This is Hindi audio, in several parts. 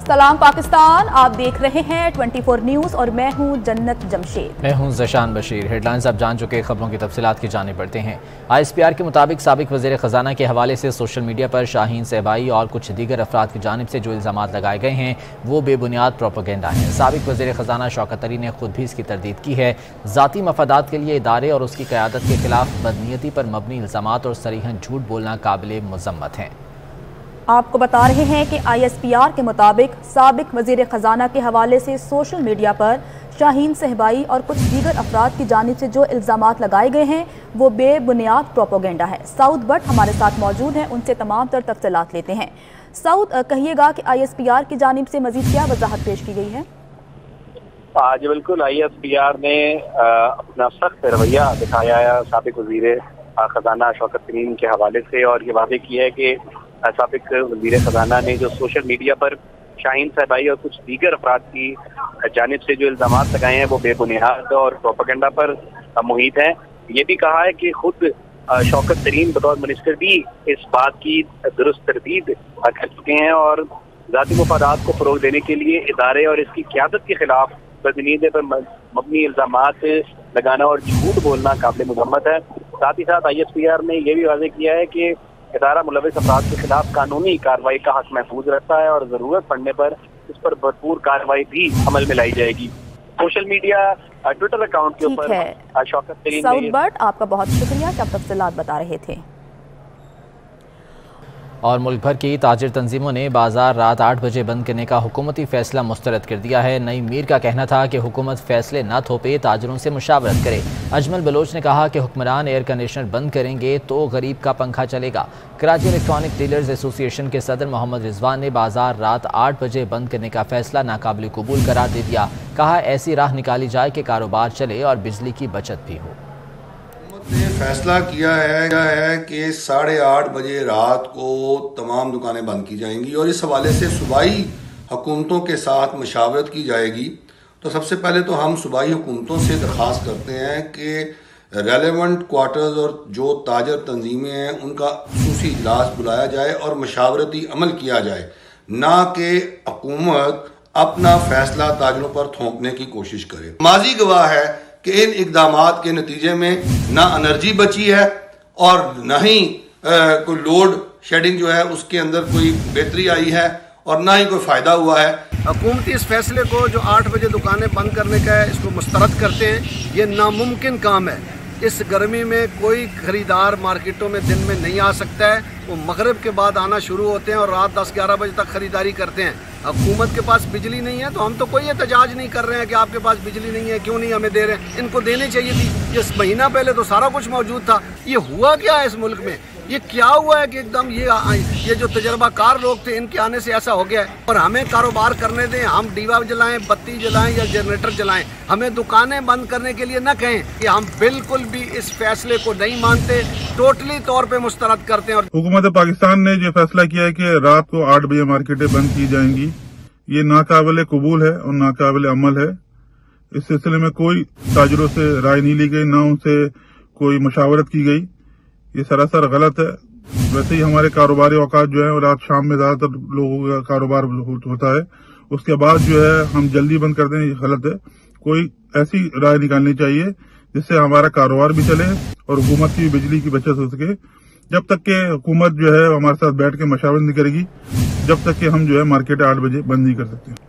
सलाम पाकिस्तान, आप देख रहे हैं 24 न्यूज़ और मैं हूं जन्नत जमशेद। मैं हूं ज़शान बशीर। हेडलाइंस आप जान चुके, खबरों की तफसीलात की जाने पड़ते हैं। ISPR के मुताबिक साबिक वज़ीर ख़जाना के हवाले से सोशल मीडिया पर शाहीन सहबाई और कुछ दीगर अफराद की जानिब से जो इल्ज़ामात लगाए गए हैं वो बेबुनियाद प्रोपेगेंडा हैं। साबिक वज़ीर ख़जाना शौकत अली ने खुद भी इसकी तरदीद की है। ज़ाती मफादात के लिए इदारे और उसकी क़यादत के खिलाफ बदनीयती पर मबनी इल्ज़ामात और सरीहन झूठ बोलना काबिल मज़म्मत हैं। आपको बता रहे हैं कि ISPR के मुताबिक साबिक वज़ीर ख़जाना के हवाले से सोशल मीडिया पर शाहीन सहबाई और कुछ दीगर अफराद की जानिब से जो इल्ज़ामात लगाए गए हैं वो बेबुनियाद प्रोपेगेंडा है। सऊद भट्ट हमारे साथ मौजूद हैं, उनसे तमाम तर तफसीलात लेते हैं। सऊद, कहिएगा कि ISPR की जानिब से मज़ीद क्या वजाहत पेश की गई है? आज बिल्कुल ISPR ने अपना सख्त रवैया दिखाया है साबिक वज़ीर ख़जाना शौकत तरीन के हवाले से, और ये वादे किया है कि साबिक वज़ीर ख़जाना ने जो सोशल मीडिया पर शाहीन सहबाई और कुछ दीगर अफराद की जानिब से जो इल्ज़ामात लगाए हैं वो बेबुनियाद और प्रोपेगेंडा पर मुहित हैं। ये भी कहा है कि खुद शौकत तरीन बतौर मिनिस्टर भी इस बात की दुरुस्त तरदीद कर चुके हैं और ज़ाती मफादात को फ़रोग़ देने के लिए इदारे और इसकी क़यादत के खिलाफ बदनीयत पर मबनी इल्ज़ामात लगाना और झूठ बोलना काबिल मज़म्मत है। साथ ही साथ ISPR ने यह भी वाज़ेह किया है कि इदारा मुलविस अफराद के खिलाफ कानूनी कार्रवाई का हक महफूज रखता है और ज़रूरत पड़ने पर इस पर भरपूर कार्रवाई भी अमल में लाई जाएगी। सोशल मीडिया ट्विटर अकाउंट के ऊपर शौकत तरीन सऊद भट्ट, आपका बहुत शुक्रिया कि आप तफसीलात बता रहे थे। और मुल्क भर की ताजिर तंजीमों ने बाजार रात 8 बजे बंद करने का हुकूमती फैसला मुस्तरद कर दिया है। नईम मीर का कहना था कि हुकूमत फैसले न थोपे, ताजिरों से मुशावरत करे। अजमल बलोच ने कहा कि हुक्मरान एयर कंडीशनर बंद करेंगे तो गरीब का पंखा चलेगा। कराची इलेक्ट्रॉनिक डीलर्स एसोसिएशन के सदर मोहम्मद रिजवान ने बाजार रात 8 बजे बंद करने का फैसला नाकाबिल कबूल करार दे दिया। कहा ऐसी राह निकाली जाए कि कारोबार चले और बिजली की बचत भी हो। ने फैसला किया है कि 8:30 बजे रात को तमाम दुकानें बंद की जाएंगी और इस हवाले से सूबाई हुकूमतों के साथ मशावरत की जाएगी। तो सबसे पहले तो हम सूबाई हुकूमतों से दरख्वास्त करते हैं कि रेलेवेंट क्वार्टर्स और जो ताजर तंजीमें हैं उनका खुसूसी इजलास बुलाया जाए और मशावरती अमल किया जाए, ना कि हुकूमत अपना फैसला ताजरों पर थोपने की कोशिश करे। माजी गवाह है कि इन इकदामात के नतीजे में ना एनर्जी बची है और न ही कोई लोड शेडिंग जो है उसके अंदर कोई बेहतरी आई है और ना ही कोई फ़ायदा हुआ है। हुकूमती इस फैसले को जो 8 बजे दुकानें बंद करने का है इसको मुस्तरद करते हैं। ये नामुमकिन काम है। इस गर्मी में कोई खरीदार मार्केटों में दिन में नहीं आ सकता है। वो मगरिब के बाद आना शुरू होते हैं और रात 10-11 बजे तक खरीदारी करते हैं। हुकूमत के पास बिजली नहीं है तो हम तो कोई एहतजाज नहीं कर रहे हैं कि आपके पास बिजली नहीं है, क्यों नहीं हमें दे रहे हैं। इनको देनी चाहिए थी। इस महीना पहले तो सारा कुछ मौजूद था। ये हुआ क्या है इस मुल्क में? ये क्या हुआ है कि एकदम ये जो तजर्बाकार लोग थे इनके आने से ऐसा हो गया है। और हमें कारोबार करने दें, हम दीवा जलाएं, बत्ती जलाएं या जनरेटर जलाएं। हमें दुकानें बंद करने के लिए न कहें कि हम बिल्कुल भी इस फैसले को नहीं मानते, टोटली तौर पे मुस्तरद करते हैं। और हुकूमत पाकिस्तान ने जो फैसला किया है कि रात को 8 बजे मार्केटें बंद की जाएंगी, ये नाकाबिल कबूल है और नाकाबिल अमल है। इस सिलसिले में कोई ताजरों से राय नहीं ली गई, ना उनसे कोई मशावरत की गई। ये सरासर गलत है। वैसे ही हमारे कारोबारी औकात जो है और रात शाम में ज्यादातर लोगों का कारोबार होता है, उसके बाद जो है हम जल्दी बंद कर दें, ये गलत है। कोई ऐसी राय निकालनी चाहिए जिससे हमारा कारोबार भी चले और हुकूमत की बिजली की बचत हो सके। जब तक के हुकूमत जो है हमारे साथ बैठ के मशावरत नहीं करेगी, जब तक कि हम जो है मार्केट 8 बजे बंद नहीं कर सकते।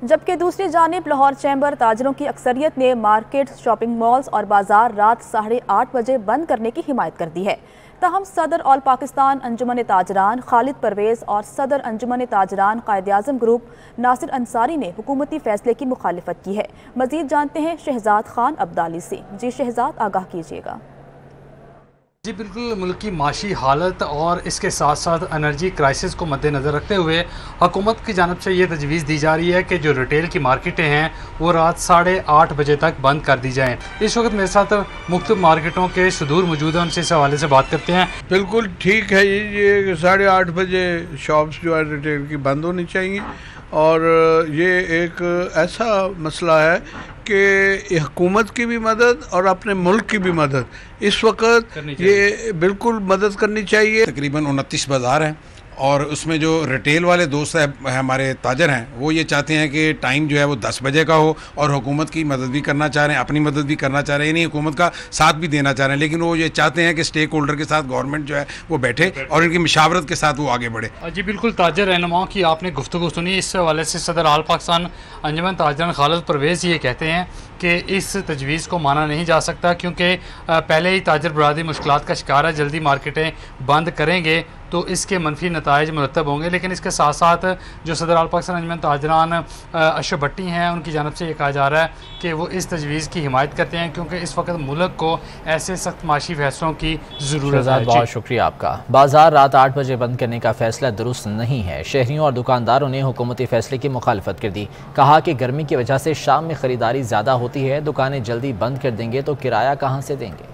जबकि दूसरी जानिब लाहौर चैम्बर ताजरों की अक्सरियत ने मार्केट, शॉपिंग मॉल्स और बाजार रात 8:30 बजे बंद करने की हिमायत कर दी है। ताहम सदर ऑल पाकिस्तान अंजुमन ताजरान खालिद परवेज और सदर अंजुमन ताजरान कायद-ए-आज़म ग्रुप नासिर अंसारी ने हुकूमती फैसले की मुखालिफत की है। मजीद जानते हैं शहजाद खान अब्दाली से। जी शहजाद, आगाह कीजिएगा। जी बिल्कुल, मुल्क की माशी हालत और इसके साथ साथ एनर्जी क्राइसिस को मद्देनज़र रखते हुए हुकूमत की जानब से ये तजवीज़ दी जा रही है कि जो रिटेल की मार्केटें हैं वो रात 8:30 बजे तक बंद कर दी जाएँ। इस वक्त मेरे साथ मुख्तलिफ मार्केटों के सदूर मौजूद हैं, उनसे इस हवाले से बात करते हैं। बिल्कुल ठीक है, ये 8:30 बजे शॉप्स जो है रिटेल की बंद होनी चाहिए और ये एक ऐसा मसला है कि हुकूमत की भी मदद और अपने मुल्क की भी मदद इस वक्त ये बिल्कुल मदद करनी चाहिए। तकरीबन 29 बाज़ार हैं और उसमें जो रिटेल वाले दोस्त है हमारे ताजर हैं, वो ये चाहते हैं कि टाइम जो है वो 10 बजे का हो, और हुकूमत की मदद भी करना चाह रहे हैं, अपनी मदद भी करना चाह रहे हैं, यानी हुकूमत का साथ भी देना चाह रहे हैं, लेकिन वो ये चाहते हैं कि स्टेक होल्डर के साथ गवर्नमेंट जो है वो बैठे और इनकी मशावरत के साथ वो आगे बढ़े। जी बिल्कुल, ताजर रहनुमाओं की आपने गुफ्तगू सुनी। इस हवाले से सदर आल पाकिस्तान अंजुमन ताजरान खालिद परवेज़ ये कहते हैं कि इस तजवीज़ को माना नहीं जा सकता, क्योंकि पहले ही ताजर बरादरी मुश्किलात का शिकार है। जल्दी मार्केटें बंद करेंगे तो इसके मनफी नताइज मुरतब होंगे। लेकिन इसके साथ साथ जो सदर आल पाकिस्तान अंजुमन ताजरान अशरफ भट्टी हैं, उनकी जानब से ये कहा जा रहा है कि वो इस तजवीज़ की हिमायत करते हैं, क्योंकि इस वक्त मुल्क को ऐसे सख्त माशी फैसलों की ज़रूरत है। बहुत शुक्रिया आपका। बाजार रात 8 बजे बंद करने का फैसला दुरुस्त नहीं है। शहरियों और दुकानदारों ने हुकूमती फैसले की मुखालफत कर दी। कहा कि गर्मी की वजह से शाम में खरीदारी ज़्यादा होती है, दुकानें जल्दी बंद कर देंगे तो किराया कहाँ से देंगे।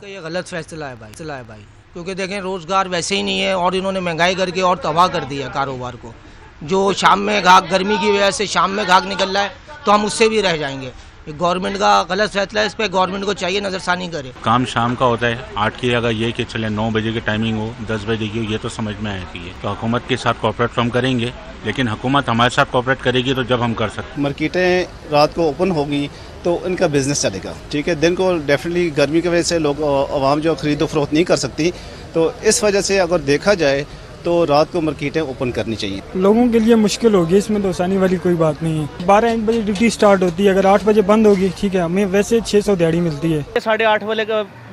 ये गलत फैसला है भाई, क्योंकि देखें रोज़गार वैसे ही नहीं है और इन्होंने महंगाई करके और तबाह कर दिया कारोबार को। जो शाम में घाक, गर्मी की वजह से शाम में घाक निकल रहा है तो हम उससे भी रह जाएंगे। ये गवर्नमेंट का गलत फैसला है, इस पर गवर्नमेंट को चाहिए नज़रसानी करे। काम शाम का होता है 8 की जगह ये कि चले 9 बजे की टाइमिंग हो, 10 बजे की हो, ये तो समझ में आती है। तो हुकूमत के साथ कोऑपरेट हम करेंगे, लेकिन हुकूमत हमारे साथ कोऑपरेट करेगी तो जब हम कर सकते। मार्केटें रात को ओपन होगी तो इनका बिजनेस चलेगा, ठीक है। दिन को डेफिनेटली गर्मी की वजह से लोग आवाम जो खरीदो फरोख्त नहीं कर सकती, तो इस वजह से अगर देखा जाए तो रात को मार्केटें ओपन करनी चाहिए। लोगों के लिए मुश्किल होगी, इसमें तो आसानी वाली कोई बात नहीं है। 12-1 बजे ड्यूटी स्टार्ट होती है, अगर 8 बजे बंद होगी ठीक है, हमें वैसे 600 दिहाड़ी मिलती है। 8:30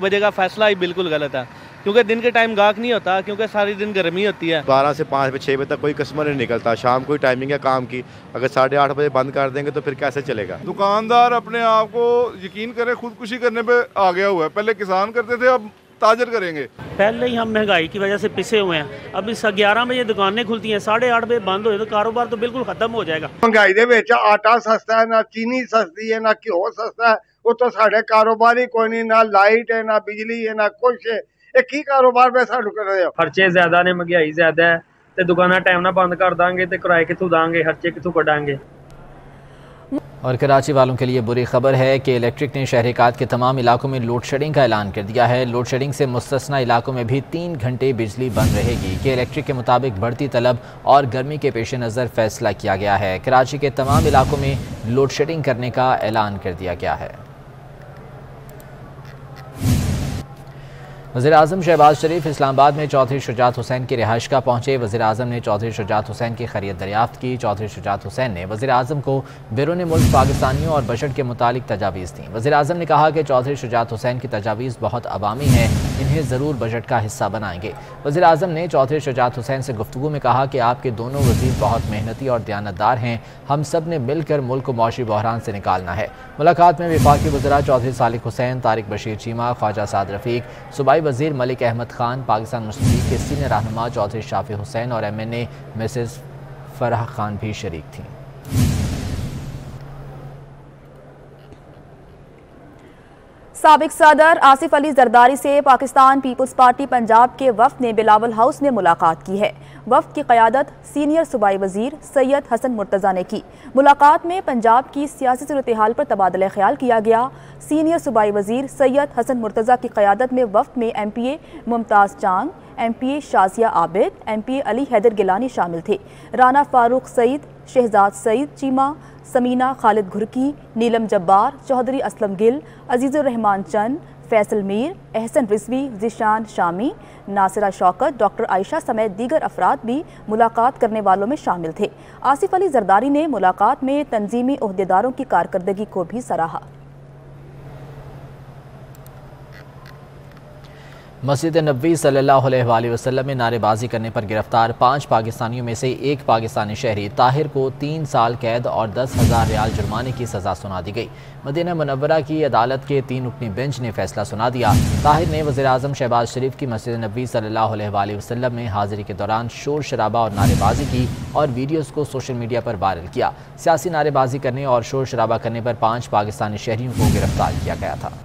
बजे का फैसला ही बिल्कुल गलत है, क्योंकि दिन के टाइम गाहक नहीं होता, क्योंकि सारी दिन गर्मी होती है। 12 से 5-6 बजे तक कोई कस्टमर नहीं निकलता, शाम को टाइमिंग है काम की। अगर 8:30 बजे बंद कर देंगे तो फिर कैसे चलेगा। दुकानदार अपने आप को यकीन करे खुदकुशी करने पे आ गया हुआ है। पहले किसान करते थे, अब ताजर करेंगे। पहले ही हम महंगाई की वजह से पिसे हुए हैं। अब इस 11 बजे दुकानें खुलती हैं, 8:30 बजे बंद हो तो कारोबार तो बिल्कुल खत्म हो जाएगा। महंगाई दे विच आटा सस्ता है, ना चीनी सस्ती है, ना घ्यो सस्ता है, वो तो साढ़े कारोबार ही कोई नहीं, ना लाइट है, ना बिजली है, ना कुछ है। की कारोबार में साडू कर रहे हो। खर्चे ज्यादा ने, महंगाई ज्यादा है, ते दुकाना टाइम ना बंद कर देंगे तो किराए कितों देंगे, खर्चे कितों कटांगे। और कराची वालों के लिए बुरी खबर है कि इलेक्ट्रिक ने शहरिकात के तमाम इलाकों में लोड शेडिंग का ऐलान कर दिया है। लोड शेडिंग से मुस्तस्ना इलाकों में भी 3 घंटे बिजली बंद रहेगी। कि इलेक्ट्रिक के मुताबिक बढ़ती तलब और गर्मी के पेश नज़र फैसला किया गया है। कराची के तमाम इलाकों में लोड शेडिंग करने का ऐलान कर दिया गया है। वज़ीर-ए-आज़म शहबाज शरीफ इस्लामाबाद में चौधरी शुजात हुसैन की रिहाइश का पहुंचे। वज़ीर-ए-आज़म ने चौधरी शुजात हुसैन की खैरियत दरियाफ्त की। चौधरी शुजात हुसैन ने वज़ीर-ए-आज़म को बैरून मुल्क पाकिस्तानियों और बजट के मुतालिक तजावीज़ दी। वज़ीर-ए-आज़म ने कहा कि चौधरी शुजात हुसैन की तजावीज़ बहुत अवामी हैं, इन्हें ज़रूर बजट का हिस्सा बनाएंगे। वज़ीर-ए-आज़म ने चौधरी शुजात हुसैन से गुफ्तगू में कहा कि आपके दोनों वज़ीर बहुत मेहनती और दयानतदार हैं, हम सब ने मिलकर मुल्क को मौशी बहरान से निकालना है। मुलाकात में वफाकी वज़रा चौधरी सालिक हुसैन, तारिक बशीर चीमा, ख्वाजा साद रफ़ीक, सूबाई वज़ीर मलिक अहमद खान, पाकिस्तान मुस्लिम लीग के सीनियर रहनुमा चौधरी शाफी हुसैन और MNA मिसेस फराह खान भी शरीक थीं। साबिक सदर आसिफ अली जरदारी से पाकिस्तान पीपल्स पार्टी पंजाब के वफ्द ने बिलावल हाउस में मुलाकात की है। वफ्द की क़यादत सीनियर सूबाई वज़ीर सैयद हसन मुर्तज़ा ने की। मुलाकात में पंजाब की सियासी सूरत हाल पर तबादला ख्याल किया गया। सीनियर सूबाई वज़ीर सैयद हसन मुर्तज़ा की क़यादत में वफ्द में MPA मुमताज़ चांग, MPA शाजिया आबिद, MPA अली हैदर गिलानी शामिल थे। राना फारूक सईद, शहजाद सईद चीमा, समीना खालिद घुरकी, नीलम जब्बार, चौधरी असलम गिल, अजीज़ुर रहमान चंद, फैसल मीर, एहसन रिजवी, जिशान शामी, नासिरा शौकत, डॉक्टर आयशा समेत दीगर अफराद भी मुलाकात करने वालों में शामिल थे। आसिफ अली जरदारी ने मुलाकात में तंजीमी ओहदेदारों की कारकर्दगी को भी सराहा। मस्जिद नबी सल्लल्लाहु अलैहि वसल्लम में नारेबाजी करने पर गिरफ्तार 5 पाकिस्तानियों में से एक पाकिस्तानी शहरी ताहिर को 3 साल कैद और 10,000 रियाल जुर्माने की सज़ा सुना दी गई। मदीना मुनव्वरा की अदालत के 3 रुकनी बेंच ने फैसला सुना दिया। ताहिर ने वज़ीर-ए-आज़म शहबाज शरीफ की मस्जिद नबी सल्लल्लाहु अलैहि वसल्लम में हाजिरी के दौरान शोर शराबा और नारेबाजी की और वीडियोज़ को सोशल मीडिया पर वायरल किया। सियासी नारेबाजी करने और शोर शराबा करने पर 5 पाकिस्तानी शहरियों को गिरफ्तार किया गया था।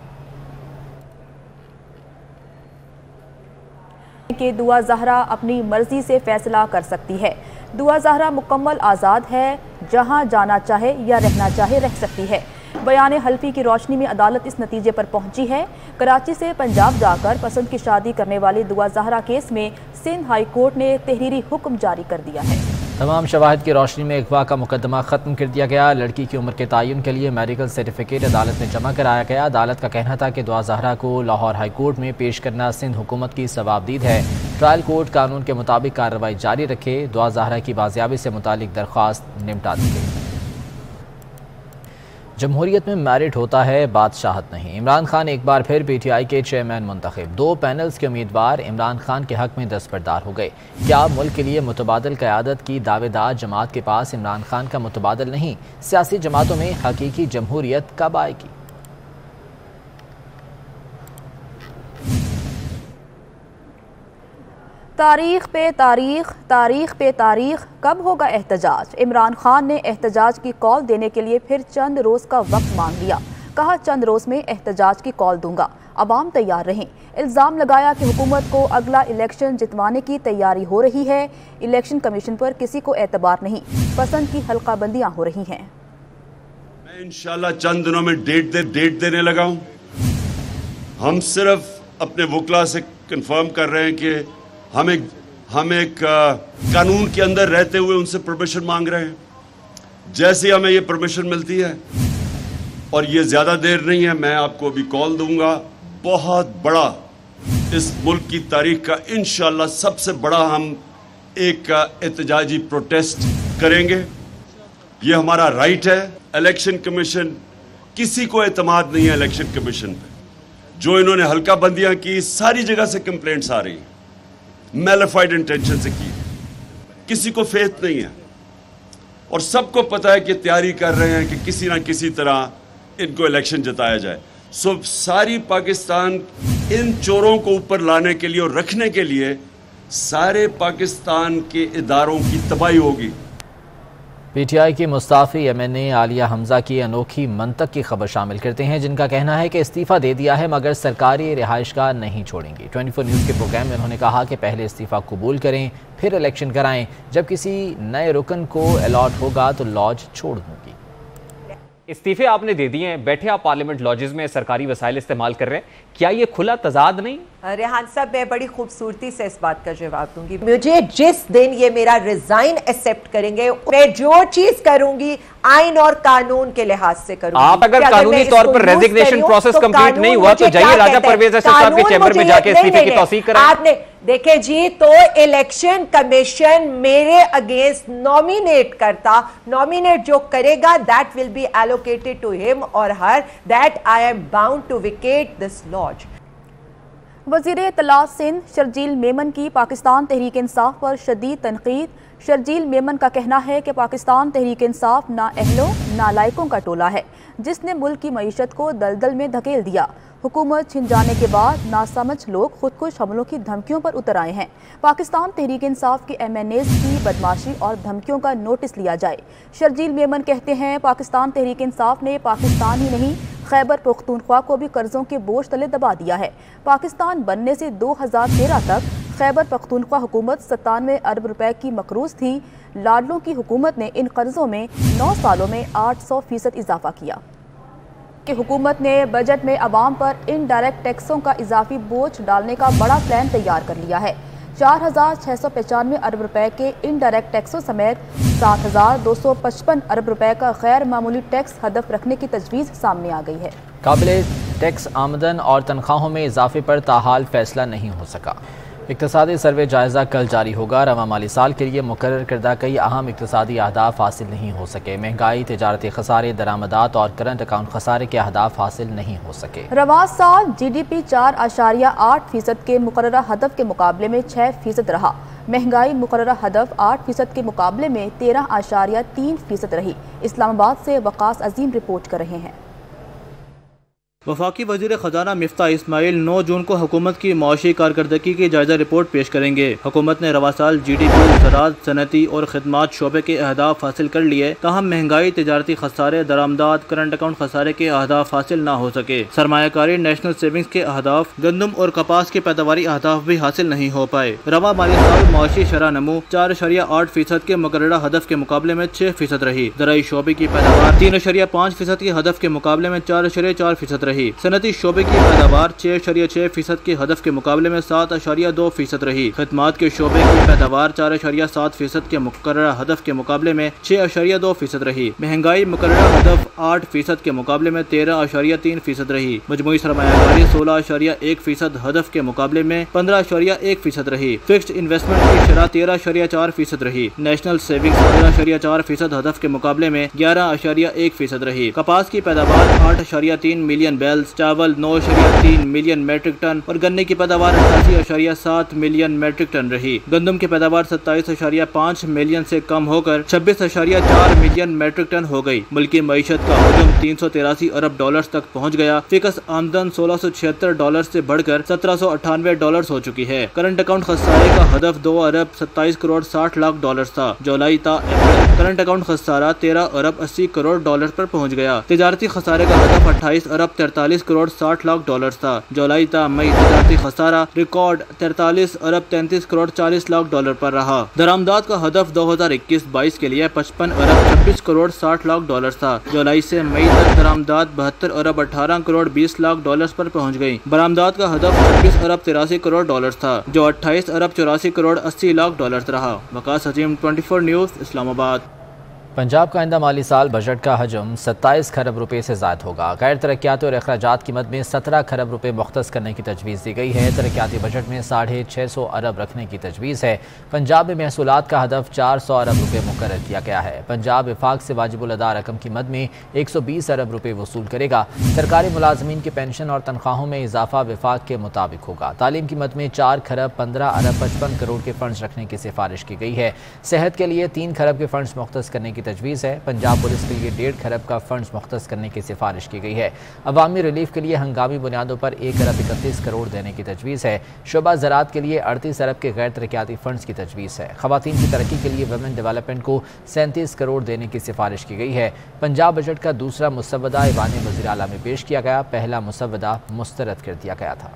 कि दुआ ज़हरा अपनी मर्जी से फैसला कर सकती है। दुआ ज़हरा मुकम्मल आज़ाद है, जहां जाना चाहे या रहना चाहे रह सकती है। बयान हल्फी की रोशनी में अदालत इस नतीजे पर पहुंची है। कराची से पंजाब जाकर पसंद की शादी करने वाली दुआ ज़हरा केस में सिंध हाई कोर्ट ने तहरीरी हुक्म जारी कर दिया है। तमाम शवाहिद की रोशनी में अगवा का मुकदमा ख़त्म कर दिया गया। लड़की की उम्र के तयन के लिए मेडिकल सर्टिफिकेट अदालत में जमा कराया गया। अदालत का कहना था कि दुआ ज़हरा को लाहौर हाई कोर्ट में पेश करना सिंध हुकूमत की सवाबदीद है। ट्रायल कोर्ट कानून के मुताबिक कार्रवाई जारी रखे। दुआ ज़हरा की बाजियाबी से मुतालिक दरख्वास्त निपटा दी गई। जमहूरियत में मैरिट होता है, बादशाहत नहीं। इमरान खान एक बार फिर PTI के चेयरमैन मुंतखब। 2 पैनल्स के उम्मीदवार इमरान खान के हक में दस्तबरदार हो गए। क्या मुल्क के लिए मुतबादल क़यादत की दावेदार जमात के पास इमरान खान का मुतबादल नहीं? सियासी जमातों में हकीकी जमहूरियत कब आएगी? तारीख पे तारीख, तारीख पे तारीख, कब होगा एहतजाज? इमरान खान ने एहतजाज की कॉल देने के लिए फिर चंद रोज़ का वक्त मांग लिया। कहा चंद रोज़ में एहतजाज की कॉल दूंगा, अवाम तैयार रहें। इल्ज़ाम लगाया कि हुकूमत को अगला इलेक्शन जितवाने की तैयारी हो रही है। इलेक्शन कमीशन पर किसी को एतबार नहीं, पसंद की हल्का बंदियाँ हो रही हैं। मैं इंशाल्लाह चंद दिनों में डेट देने लगा हूँ। हम सिर्फ अपने वकला से कंफर्म कर रहे हैं कि हम एक कानून के अंदर रहते हुए उनसे परमिशन मांग रहे हैं। जैसे हमें ये परमिशन मिलती है और ये ज़्यादा देर नहीं है, मैं आपको अभी कॉल दूंगा। बहुत बड़ा इस मुल्क की तारीख का इंशाल्लाह सबसे बड़ा हम एक एहतजाजी प्रोटेस्ट करेंगे। ये हमारा राइट है। इलेक्शन कमीशन, किसी को एतमाद नहीं है इलेक्शन कमीशन पे। जो इन्होंने हल्का बंदियां की, सारी जगह से कंप्लेंट्स आ रही हैं, मैलिफाइड इंटेंशन से की, किसी को फेथ नहीं है और सबको पता है कि तैयारी कर रहे हैं कि किसी ना किसी तरह इनको इलेक्शन जिताया जाए। सो सारी पाकिस्तान इन चोरों को ऊपर लाने के लिए और रखने के लिए सारे पाकिस्तान के इदारों की तबाही होगी। PTI की मुस्ताफ़ी MNA आलिया हमजा की अनोखी मंतक की खबर शामिल करते हैं, जिनका कहना है कि इस्तीफ़ा दे दिया है मगर सरकारी रिहाइशगाह नहीं छोड़ेंगी। 24 न्यूज़ के प्रोग्राम में उन्होंने कहा कि पहले इस्तीफ़ा कबूल करें, फिर इलेक्शन कराएं। जब किसी नए रुकन को अलॉट होगा तो लॉज छोड़ दूंगी। इस्तीफे आपने दे दिए हैं, बैठे आप पार्लियामेंट लॉजेस में सरकारी वसाइल इस्तेमाल कर रहे हैं, क्या ये खुला तजाद नहीं? रेहान साहब, मैं बड़ी खूबसूरती से इस बात का जवाब दूंगी। मुझे जिस दिन ये मेरा रिजाइन एक्सेप्ट करेंगे, मैं जो चीज करूंगी आइन और कानून के लिहाज से करूंगी। आप अगर कानूनी तौर पर रेजिग्नेशन प्रोसेस कंप्लीट नहीं हुआ तो जाइए राजा परवेज अहसन साहब के चैम्बर में जाके इस्तीफे की तौसीक करें। आपने देखे जी, तो इलेक्शन कमीशन मेरे अगेंस्ट नॉमिनेट करता, नॉमिनेट जो करेगा that will be allocated to him और हर, that I am bound to vacate this laws. वज़ीर इत्तलात सिंध शर्जील मेमन की पाकिस्तान तहरीक इंसाफ पर शदीद तनकीद। शर्जील मेमन का कहना है कि पाकिस्तान तहरीक इंसाफ नाअहलों नालायकों का टोला है जिसने मुल्क की मईशत को दलदल में धकेल दिया। हुकूमत छिन जाने के बाद नासमझ लोग खुदकुश हमलों की धमकियों पर उतर आए हैं। पाकिस्तान तहरीक इंसाफ के MNAs की बदमाशी और धमकियों का नोटिस लिया जाए। शर्जील मेमन कहते हैं पाकिस्तान तहरीक इंसाफ ने पाकिस्तान ही नहीं खैबर पख्तूनख्वा को भी कर्जों के बोझ तले दबा दिया है। पाकिस्तान बनने से 2013 तक खैबर पख्तूनख्वा हुकूमत 97 अरब रुपए की मकरूज थी। लाडलों की हुकूमत ने इन कर्जों में 9 सालों में 800% इजाफा किया। कि हुकूमत ने बजट में अवाम पर इनडायरेक्ट टैक्सों का इजाफी बोझ डालने का बड़ा प्लान तैयार कर लिया है। 4,695 अरब रुपए के इनडायरेक्ट टैक्सों समेत 7,255 अरब रुपए का गैर मामूली टैक्स हदफ रखने की तजवीज़ सामने आ गई है। काबिल टैक्स आमदन और तनख्वाहों में इजाफे पर ताहाल फैसला नहीं हो सका। इक्तिसादी सर्वे जायज़ा कल जारी होगा। रवा माली साल के लिए मुकर्रर करदा कई अहम इक्तिसादी अहदाफ हासिल नहीं हो सके। महंगाई, तिजारती खसारे, दरामदात और करंट अकाउंट खसारे के अहदाफ हासिल नहीं हो सके। रवा साल GDP 4.8% के मुकर्ररा हदफ के मुकाबले में 6% रहा। महंगाई मुकर्ररा हदफ 8% के मुकाबले में 13.3% रही। इस्लामाबाद से वकास अजीम रिपोर्ट कर रहे हैं। वफाकी वज़ीर ख़जाना मिफ्ता इस्माइल 9 जून को हुकूमत की माशी कारकर्दगी की जायजा रिपोर्ट पेश करेंगे। हुकूमत ने रवा साल GDP, ज़राअत, सनती और खदमात शोबे के अहदाफ हासिल कर लिए, ताहम महंगाई, तिजारती खसारे, दरामदात, करंट अकाउंट खसारे के अहदाफ हासिल न हो सके। सरमायाकारी, नेशनल सेविंग्स के अहदाफ, गंदम और कपास के पैदावारी अहदाफ भी हासिल नहीं हो पाए। रवा माली साल माशी शरह नमू 4.8% के मुकर्ररा हदफ के मुकाबले में 6% रही। ज़राई शोबे की पैदावार 3.5% के हदफ के मुकाबले में 4.4% रही। रही। सनती शोबे की पैदावार 6.6% के हदफ के मुकाबले में 7.2% रही। खिदमात के शोबे की पैदावार 4.7% के मुकर्ररा हदफ के मुकाबले में 6.2% रही। महंगाई मुकर्ररा हदफ 8% के मुकाबले में 13.3% रही। मजमूई सरमायाकारी 16.1% हदफ के मुकाबले में 15.1% रही। फिक्स्ड इन्वेस्टमेंट की शरह 13.4% रही। नेशनल सेविंग्स 15.4% हदफ के मुकाबले में 11.1% रही। कपास की पैदावार 8.3 मिलियन बैल्स, चावल 9.3 मिलियन मेट्रिक टन और गन्ने की पैदावार 88.7 मिलियन मेट्रिक टन रही। गंदम की पैदावार 27.5 मिलियन से कम होकर 26.4 मिलियन मेट्रिक टन हो गई। मुल्की मईशत का हजम 383 अरब डॉलर्स तक पहुँच गया। फिक्स आमदन $1676 से बढ़कर $1798 हो चुकी है। करंट अकाउंट खसारे का हदफ 2 अरब 27 करोड़ 60 लाख डॉलर था। जुलाई ता अप्रैल करंट अकाउंट खसारा 13 अरब 80 करोड़ डॉलर पर पहुंच गया। तिजारती खसारे का हदफ 28 अरब 43 करोड़ 60 लाख डॉलर था। जुलाई ता मई तिजारती खसारा रिकॉर्ड 43 अरब 33 करोड़ 40 लाख डॉलर पर रहा। दरामदात का हदफ 2021-22 के लिए 55 अरब 26 करोड़ 60 लाख डॉलर था। जुलाई से मई तक दरामदात 72 अरब 18 करोड़ 20 लाख डॉलर पर पहुंच गई। बरामदात का हदफ 26 अरब 83 करोड़ डॉलर था, जो 28 अरब 84 करोड़ 80 लाख डॉलर रहा। वकास हजीम 24 न्यूज़ इस्लामाबाद। पंजाब का आइंदा माली साल बजट का हजम 27 खरब रुपए से ज़ायद होगा। गैर तरक्याती और अखराजात की मद में 17 खरब रुपए मुख्तस करने की तजवीज़ दी गई है। तरक्याती बजट में 650 अरब रखने की तजवीज़ है। पंजाब में महसूलात का हदफ 400 अरब रुपए मुकर्रर किया गया है। पंजाब विफाक से वाजिबुल अदा रकम की मद में 120 अरब रुपए वसूल करेगा। सरकारी मुलाजमीन की पेंशन और तनख्वाहों में इजाफा विफाक के मुताबिक होगा। तालीम की मद में 4 खरब 15 अरब 55 करोड़ के फंड्स रखने की सिफारिश की गई है। सेहत के लिए 3 खरब के फंड्स मुख्तस करने की तजवीज़ है। पंजाब पुलिस के लिए 1.5 खरब का फंड्स मुख्तस करने की सिफारिश की गई है। अवामी रिलीफ के लिए हंगामी बुनियादों पर 1 अरब 31 करोड़ देने की तजवीज़ है। शोबा ज़राअत के लिए 38 अरब के गैर तरक्याती फंड्स की तजवीज़ है। ख़वातीन की तरक्की के लिए वुमेन डेवलपमेंट को 37 करोड़ देने की सिफारिश की गई है। पंजाब बजट का दूसरा मुसव्वदा ईवान वज़ीर आला में पेश किया गया। पहला मुसव्वदा मुस्तरद कर दिया गया था।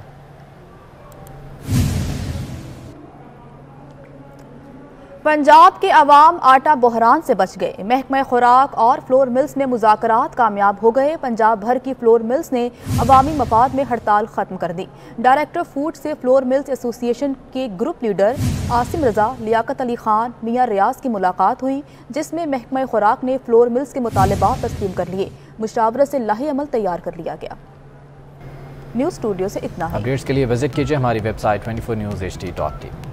पंजाब के अवाम आटा बहरान से बच गए। महकमा खुराक और फ्लोर मिल्स में मुज़ाकरात कामयाब हो गए। पंजाब भर की फ्लोर मिल्स ने अवामी मफाद में हड़ताल खत्म कर दी। डायरेक्टर फूड से फ्लोर मिल्स एसोसिएशन के ग्रुप लीडर आसिम रजा, लियाकत अली खान, मियां रियाज की मुलाकात हुई, जिसमें महकमा खुराक ने फ्लोर मिल्स के मुतालबात तस्लीम कर लिए। मुशावरत से लाही अमल तैयार कर लिया गया। न्यूज़ स्टूडियो से इतना है। अपडेट्स के लिए विजिट कीजिए हमारी वेबसाइट 24newshd.tv।